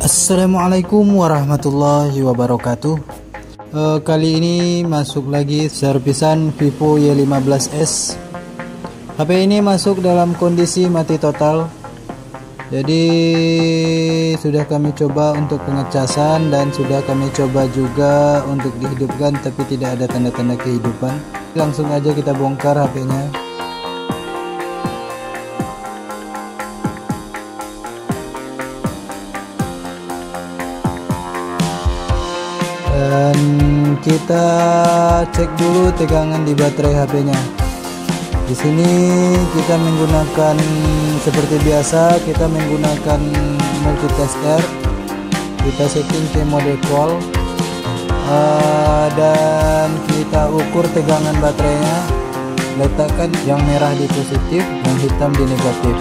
Assalamualaikum warahmatullahi wabarakatuh. Kali ini masuk lagi servisan Vivo Y15s. HP ini masuk dalam kondisi mati total. Jadi sudah kami coba untuk pengecasan dan sudah kami coba juga untuk dihidupkan, tapi tidak ada tanda-tanda kehidupan. Langsung aja kita bongkar HP-nya. Dan kita cek dulu tegangan di baterai HP-nya. Di sini kita menggunakan seperti biasa, kita menggunakan multitester. Kita setting ke mode call, dan kita ukur tegangan baterainya. Letakkan yang merah di positif, yang hitam di negatif.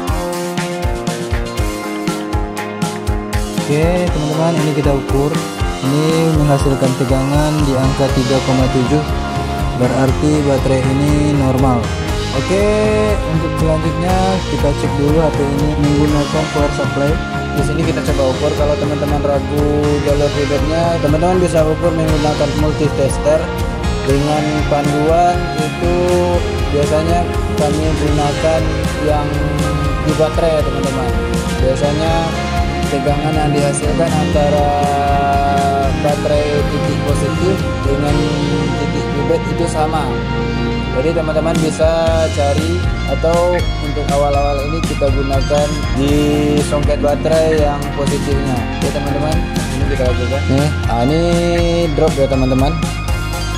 Oke teman-teman, ini kita ukur. Ini menghasilkan tegangan di angka 3,7, berarti baterai ini normal. Oke, untuk selanjutnya kita cek dulu HP ini menggunakan power supply. Di sini kita coba ukur. Kalau teman-teman ragu jalur feedbacknya, teman-teman bisa ukur menggunakan multitester. Dengan panduan itu biasanya kami gunakan yang di baterai ya teman-teman. Biasanya tegangan yang dihasilkan antara baterai titik positif dengan titik feedback itu sama. Jadi teman-teman bisa cari, atau untuk awal-awal ini kita gunakan di songket baterai yang positifnya. Oke teman-teman, ini kita lakukan. Ini drop ya teman-teman.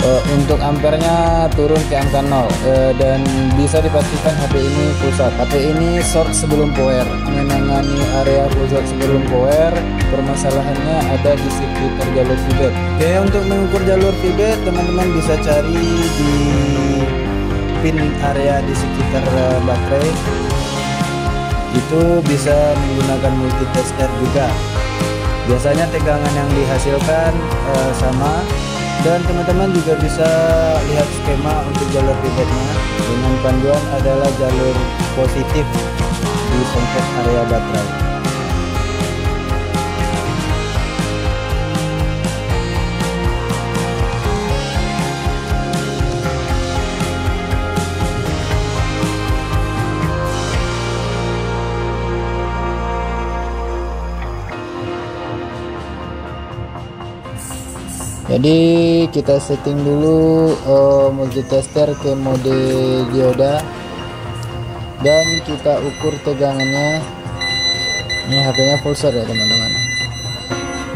Untuk ampernya turun ke angka 0, dan bisa dipastikan HP ini full short. HP ini short sebelum power. Menangani area full short sebelum power, permasalahannya ada di sekitar jalur feedback. Oke, untuk mengukur jalur feedback teman-teman bisa cari di pin area di sekitar baterai. Itu bisa menggunakan multitester juga. Biasanya tegangan yang dihasilkan sama. Dan teman-teman juga bisa lihat skema untuk jalur feedbacknya. Dengan panduan adalah jalur positif di songket area baterai. Jadi kita setting dulu multitester ke mode dioda, dan kita ukur tegangannya. Ini HP-nya full short ya teman-teman.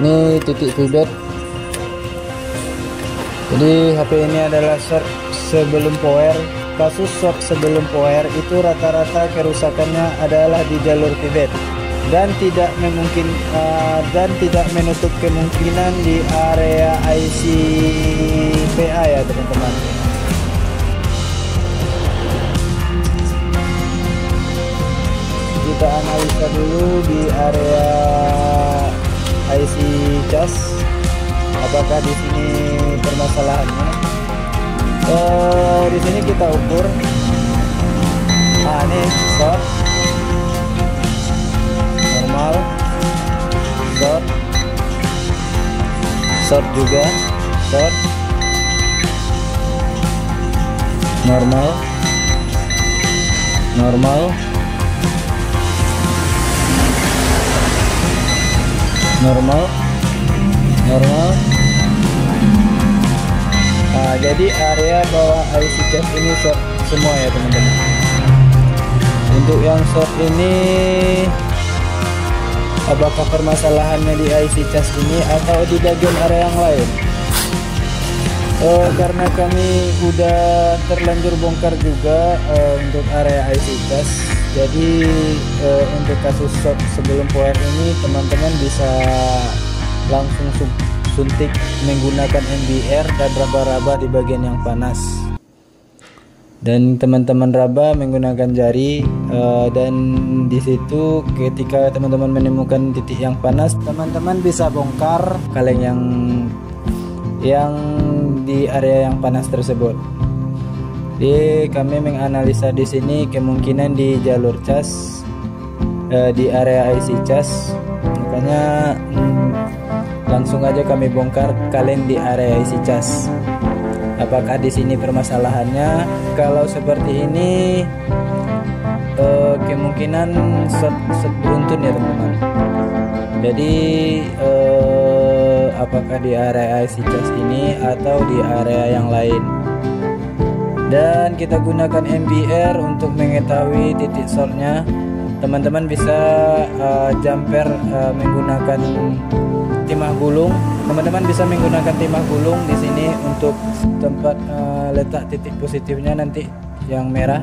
Ini titik feedback. Jadi HP ini adalah short sebelum power. Kasus short sebelum power itu rata-rata kerusakannya adalah di jalur feedback, dan tidak menutup kemungkinan di area IC PA ya teman-teman. Kita analisa dulu di area IC cas, apakah di sini permasalahannya. Di sini kita ukur. Ini short, normal, short juga, short, normal, normal, normal, normal. Jadi area bawah IC cas ini short semua ya teman-teman. Untuk yang short ini, apakah permasalahannya di IC cas ini atau di bagian area yang lain? Karena kami udah terlanjur bongkar juga untuk area IC cas. Jadi untuk kasus short sebelum power ini teman-teman bisa langsung suntik menggunakan NBR dan raba-raba di bagian yang panas. Dan teman-teman raba menggunakan jari, dan di situ ketika teman-teman menemukan titik yang panas, teman-teman bisa bongkar kaleng yang di area yang panas tersebut. Jadi kami menganalisa di sini kemungkinan di jalur cas, di area IC cas. Makanya langsung aja kami bongkar kaleng di area isi cas. Apakah di sini permasalahannya? Kalau seperti ini kemungkinan short beruntun ya teman-teman. Jadi apakah di area isi cas ini atau di area yang lain? Dan kita gunakan MBR untuk mengetahui titik shortnya. Teman-teman bisa jumper menggunakan timah gulung. Teman-teman bisa menggunakan timah gulung di sini untuk tempat letak titik positifnya nanti yang merah.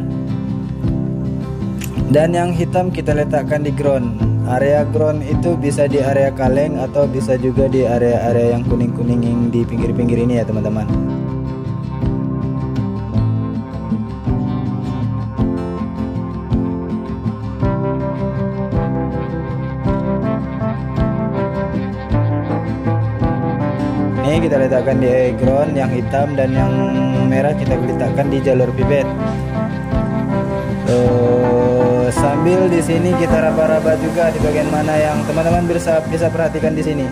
Dan yang hitam kita letakkan di ground. Area ground itu bisa di area kaleng atau bisa juga di area-area yang kuning-kuning yang di pinggir-pinggir ini ya teman-teman. Ini kita letakkan di ground yang hitam, dan yang merah kita letakkan di jalur pivot. Sambil di sini kita raba-raba juga di bagian mana yang teman-teman bisa perhatikan di sini.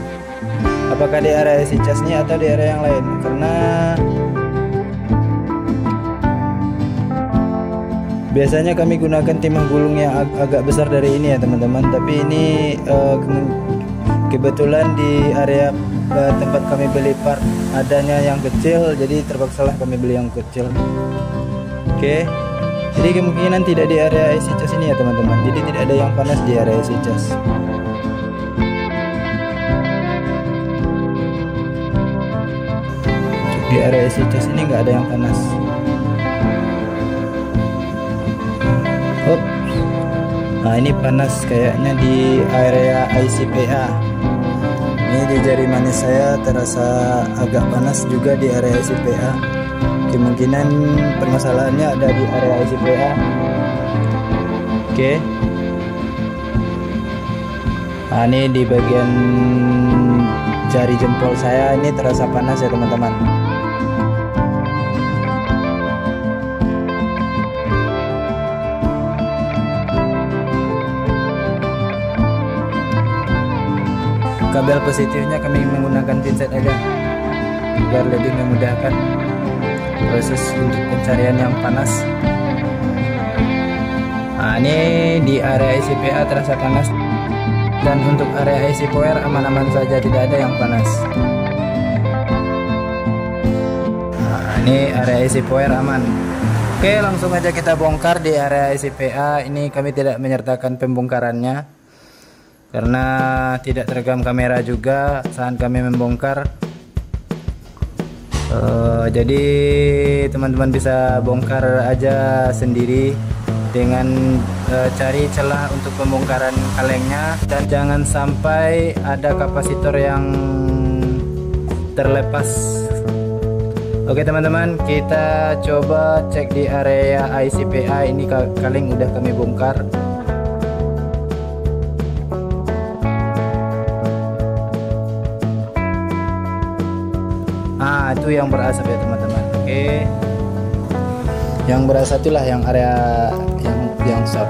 Apakah di area isi casnya atau di area yang lain? Karena biasanya kami gunakan timah gulung yang agak besar dari ini ya teman-teman. Tapi ini kebetulan di area tempat kami beli part adanya yang kecil, jadi terpaksalah kami beli yang kecil. Oke. Jadi kemungkinan tidak di area isi cas ini ya teman-teman. Jadi tidak ada yang panas di area isi cas. Di area isi cas ini nggak ada yang panas. Nah ini panas kayaknya di area ICPA. Ini di jari manis saya terasa agak panas juga di area ICPA. Kemungkinan permasalahannya ada di area ICPA. Oke. Nah ini di bagian jari jempol saya ini terasa panas ya teman-teman. Kabel positifnya kami menggunakan pinset aja agar lebih memudahkan proses untuk pencarian yang panas. Nah ini di area ICPA terasa panas, dan untuk area IC power aman-aman saja, tidak ada yang panas. Nah ini area IC power aman. Oke, langsung aja kita bongkar di area ICPA. Ini kami tidak menyertakan pembongkarannya karena tidak terekam kamera juga saat kami membongkar. Jadi teman-teman bisa bongkar aja sendiri dengan cari celah untuk pembongkaran kalengnya, dan jangan sampai ada kapasitor yang terlepas. Oke teman-teman, kita coba cek di area ICPA. Ini kaleng udah kami bongkar. Nah itu yang berasap ya teman-teman. Oke, yang berasap itulah yang area yang short.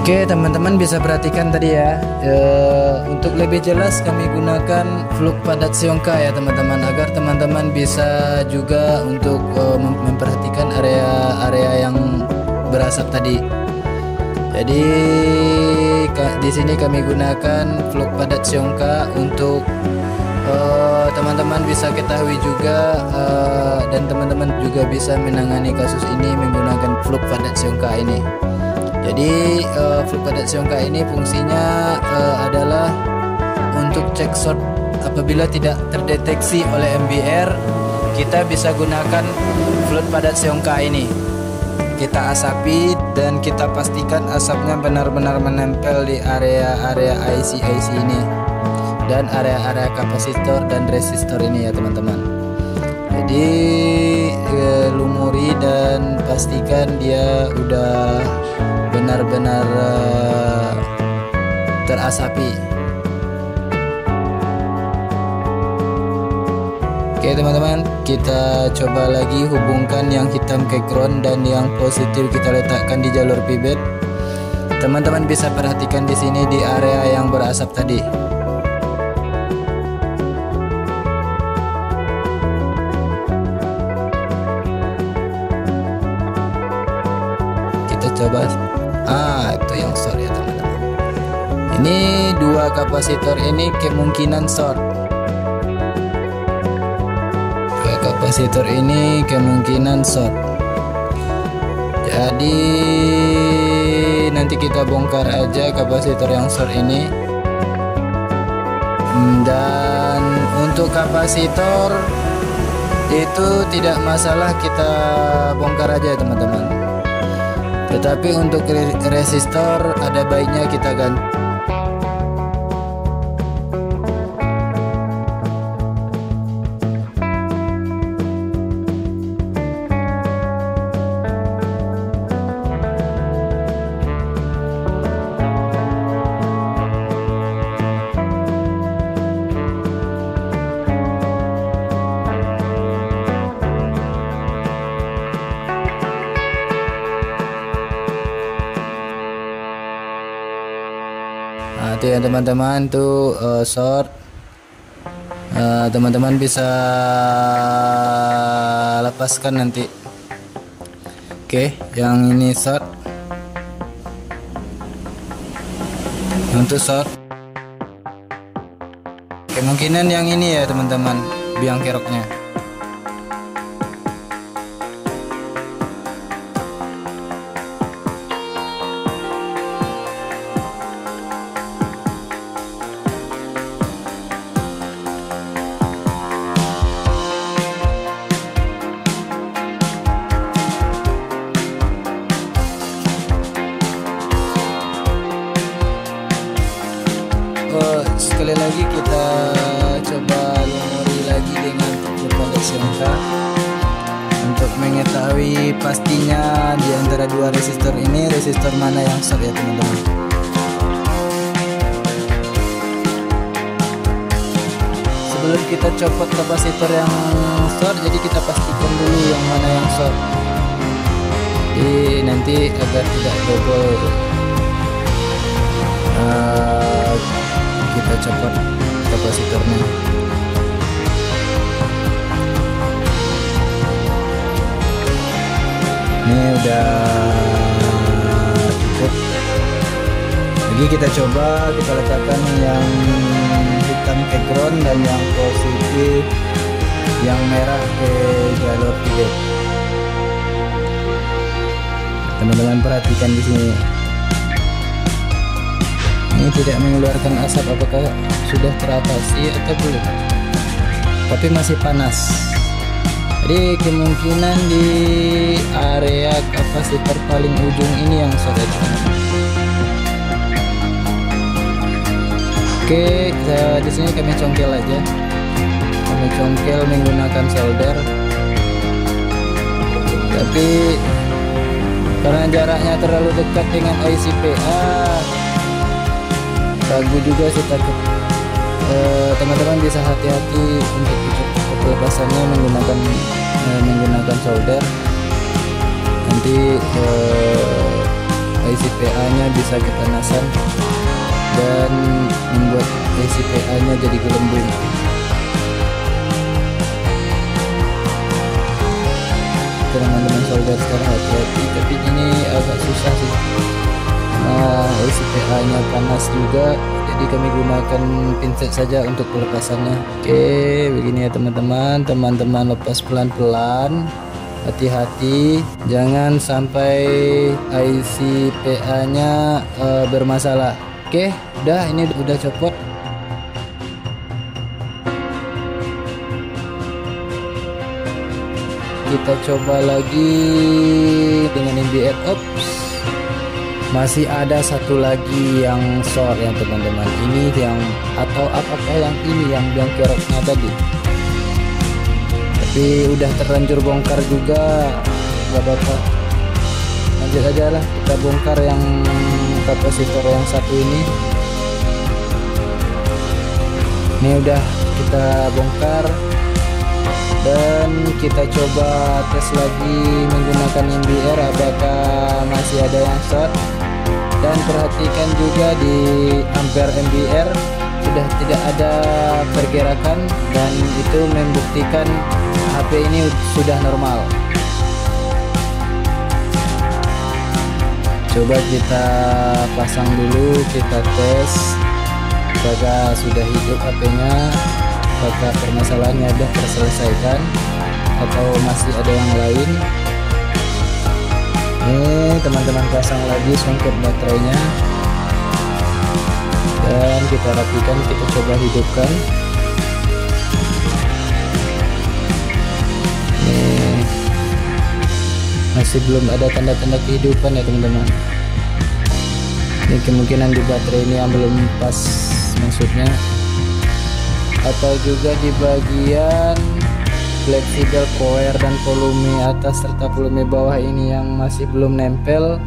Oke teman-teman bisa perhatikan tadi ya, untuk lebih jelas kami gunakan fluk padat Sionka ya teman-teman, agar teman-teman bisa juga untuk memperhatikan area-area yang berasap tadi. Jadi di sini kami gunakan fluk padat Sionka untuk teman-teman bisa ketahui juga, dan teman-teman juga bisa menangani kasus ini menggunakan fluk padat Sionka ini. Jadi fluk padat Sionka ini fungsinya adalah untuk cek short. Apabila tidak terdeteksi oleh MBR, kita bisa gunakan fluk padat Sionka ini. Kita asapi dan kita pastikan asapnya benar-benar menempel di area-area IC ini dan area-area kapasitor dan resistor ini ya teman-teman. Jadi lumuri dan pastikan dia udah benar-benar terasapi. Oke teman-teman, kita coba lagi hubungkan yang hitam ke ground dan yang positif kita letakkan di jalur pivot. Teman-teman bisa perhatikan di sini di area yang berasap tadi. Kita coba. Itu yang short ya teman-teman. Ini dua kapasitor ini kemungkinan short. Kapasitor ini kemungkinan short. Jadi nanti kita bongkar aja kapasitor yang short ini. Dan untuk kapasitor itu tidak masalah, kita bongkar aja teman-teman. Tetapi untuk resistor ada baiknya kita ganti. Itu ya teman-teman, tuh short. Teman-teman bisa lepaskan nanti. Oke, yang ini short. Untuk short kemungkinan yang ini ya teman-teman, biang keroknya. Sekali lagi kita coba lumuri lagi dengan tutup pada SMK untuk mengetahui pastinya di antara dua resistor ini resistor mana yang short ya teman-teman. Sebelum kita copot kapasitor yang short, jadi kita pastikan dulu yang mana yang short. Jadi nanti agar tidak double, kita copot kapasitornya. Ini udah cukup. Lagi kita coba, kita letakkan yang hitam ke ground dan yang positif, yang merah ke jalur pivot. Teman-teman perhatikan di sini. Ini tidak mengeluarkan asap, apakah sudah teratasi atau belum, tapi masih panas. Jadi kemungkinan di area kapasitor paling ujung ini yang short. Oke, di sini kami congkel aja. Kami congkel menggunakan solder. Tapi karena jaraknya terlalu dekat dengan IC PA, ragu juga sih, takut teman-teman bisa hati-hati untuk pelepasannya menggunakan solder. Nanti IC-PA nya bisa kepanasan dan membuat IC-PA nya jadi gelembung. Teman-teman solder sekarang hati-hati, tapi ini agak susah sih. IC-PA nya panas juga, jadi kami gunakan pinset saja untuk pelepasannya. Oke, begini ya teman-teman lepas pelan-pelan, hati-hati, jangan sampai IC-PA nya bermasalah. Oke, udah, ini udah copot. Kita coba lagi dengan NBR. Masih ada satu lagi yang short ya teman-teman. Ini yang atau apakah yang ini yang biang keroknya tadi. Tapi udah terlanjur bongkar juga, gak apa-apa. Lanjut aja lah, kita bongkar yang kapasitor yang satu ini. Ini udah kita bongkar. Dan kita coba tes lagi menggunakan MBR apakah masih ada yang short. Dan perhatikan juga di ampere MBR sudah tidak ada pergerakan, dan itu membuktikan HP ini sudah normal. Coba kita pasang dulu, kita tes apakah sudah hidup HP-nya, apakah permasalahannya sudah terselesaikan atau masih ada yang lain. Teman-teman pasang lagi songket baterainya dan kita rapikan, kita coba hidupkan. Masih belum ada tanda-tanda kehidupan ya teman-teman. Ini kemungkinan di baterai ini yang belum pas maksudnya, atau juga di bagian fleksibel power dan volume atas serta volume bawah ini yang masih belum nempel.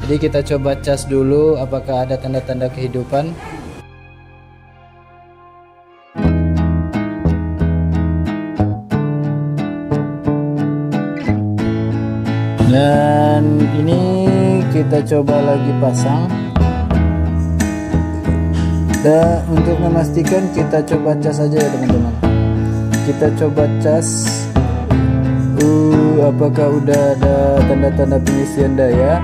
Jadi kita coba cas dulu apakah ada tanda-tanda kehidupan. Dan ini kita coba lagi pasang. Dan untuk memastikan kita coba cas saja ya teman-teman. Kita coba cas apakah udah ada tanda-tanda pengisian daya.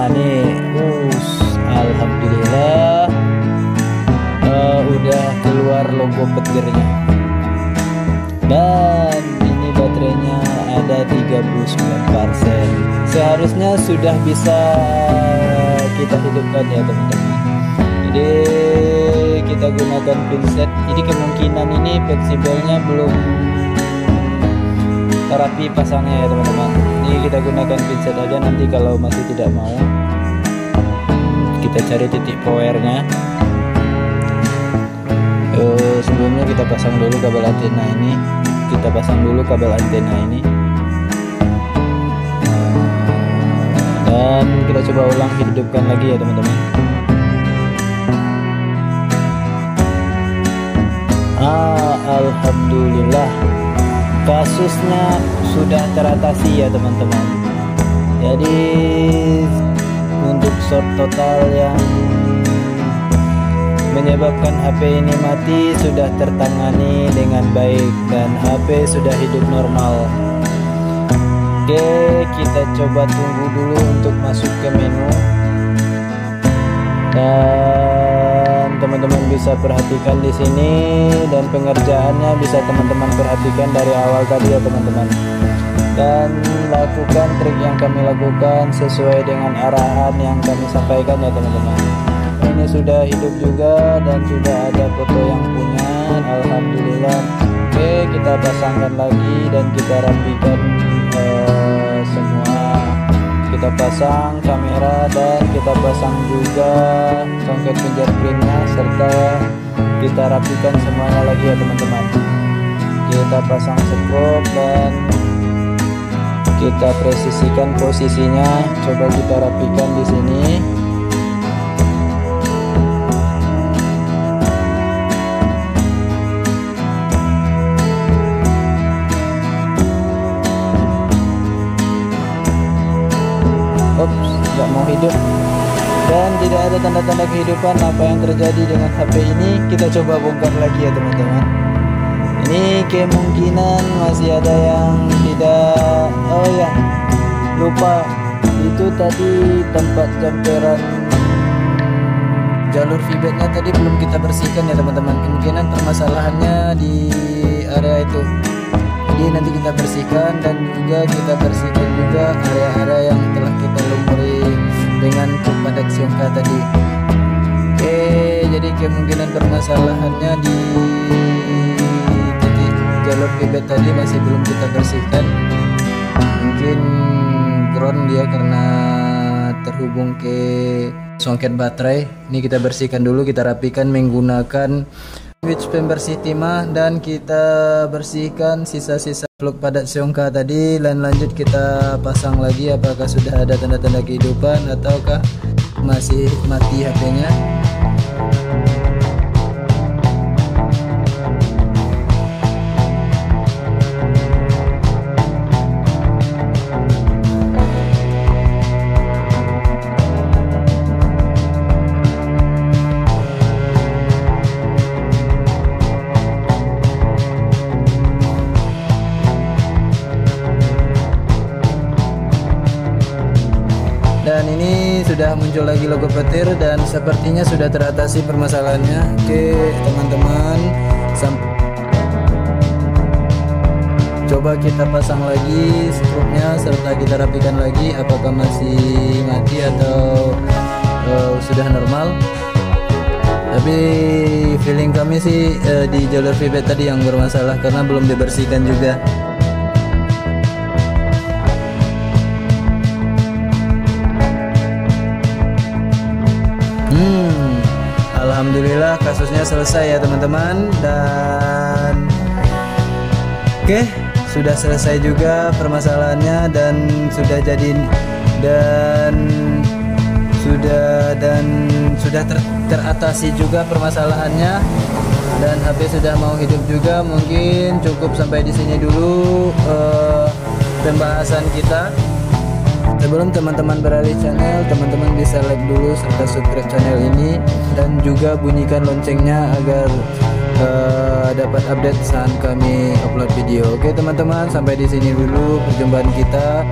Nih alhamdulillah udah keluar logo petirnya. Dan ini baterainya ada 39%. Seharusnya sudah bisa kita hidupkan ya teman-teman. Jadi kita gunakan pinset. Jadi kemungkinan ini fleksibelnya belum rapi pasangnya ya teman-teman. Ini kita gunakan pinset aja, nanti kalau masih tidak mau kita cari titik powernya. Sebelumnya kita pasang dulu kabel antena ini. Kita pasang dulu kabel antena ini. Dan kita coba ulang hidupkan lagi ya teman-teman. Alhamdulillah kasusnya sudah teratasi ya teman-teman. Jadi untuk short total yang menyebabkan HP ini mati sudah tertangani dengan baik dan HP sudah hidup normal. Oke, kita coba tunggu dulu untuk masuk ke menu. Dan teman-teman bisa perhatikan di sini, dan pengerjaannya bisa teman-teman perhatikan dari awal tadi ya teman-teman. Dan lakukan trik yang kami lakukan sesuai dengan arahan yang kami sampaikan ya teman-teman. Ini sudah hidup juga dan sudah ada foto yang punya. Alhamdulillah. Oke, kita pasangkan lagi dan kita rapikan semua. Kita pasang kamera dan kita pasang juga songket fingerprintnya, serta kita rapikan semuanya lagi ya teman-teman. Kita pasang scope dan kita presisikan posisinya. Coba kita rapikan di sini. Nggak mau hidup dan tidak ada tanda-tanda kehidupan. Apa yang terjadi dengan HP ini kita coba bongkar lagi ya teman-teman. Ini kemungkinan masih ada yang tidak, lupa itu tadi tempat jumperan jalur feedbacknya tadi belum kita bersihkan ya teman-teman. Kemungkinan permasalahannya di area itu. Jadi nanti kita bersihkan dan juga kita bersihkan juga area-area yang telah kita lumuri dengan padat siongka tadi. Oke, jadi kemungkinan permasalahannya di titik jalur feedback tadi masih belum kita bersihkan. Mungkin ground dia karena terhubung ke songket baterai. Ini kita bersihkan dulu, kita rapikan menggunakan switch pembersih timah, dan kita bersihkan sisa-sisa plug padat siongka tadi. Dan lanjut kita pasang lagi apakah sudah ada tanda-tanda kehidupan ataukah masih mati HP-nya. sudah muncul lagi logo petir dan sepertinya sudah teratasi permasalahannya. Oke teman-teman, coba kita pasang lagi skrupnya serta kita rapikan lagi apakah masih mati atau sudah normal. Tapi feeling kami sih di jalur VBET tadi yang bermasalah karena belum dibersihkan juga. Alhamdulillah kasusnya selesai ya teman-teman, dan oke, sudah selesai juga permasalahannya dan sudah jadi sudah teratasi juga permasalahannya, dan HP sudah mau hidup juga. Mungkin cukup sampai di sini dulu pembahasan kita. Sebelum teman-teman beralih channel, teman-teman bisa like dulu serta subscribe channel ini dan juga bunyikan loncengnya agar dapat update saat kami upload video. Oke teman-teman, sampai di sini dulu perjumpaan kita.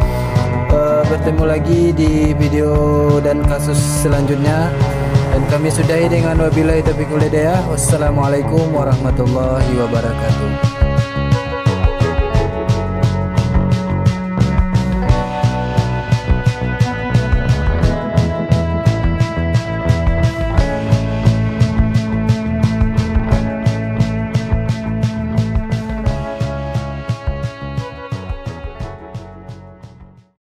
Bertemu lagi di video dan kasus selanjutnya, dan kami sudahi dengan wabillahi taufiq wal hidayah. Wassalamualaikum warahmatullahi wabarakatuh.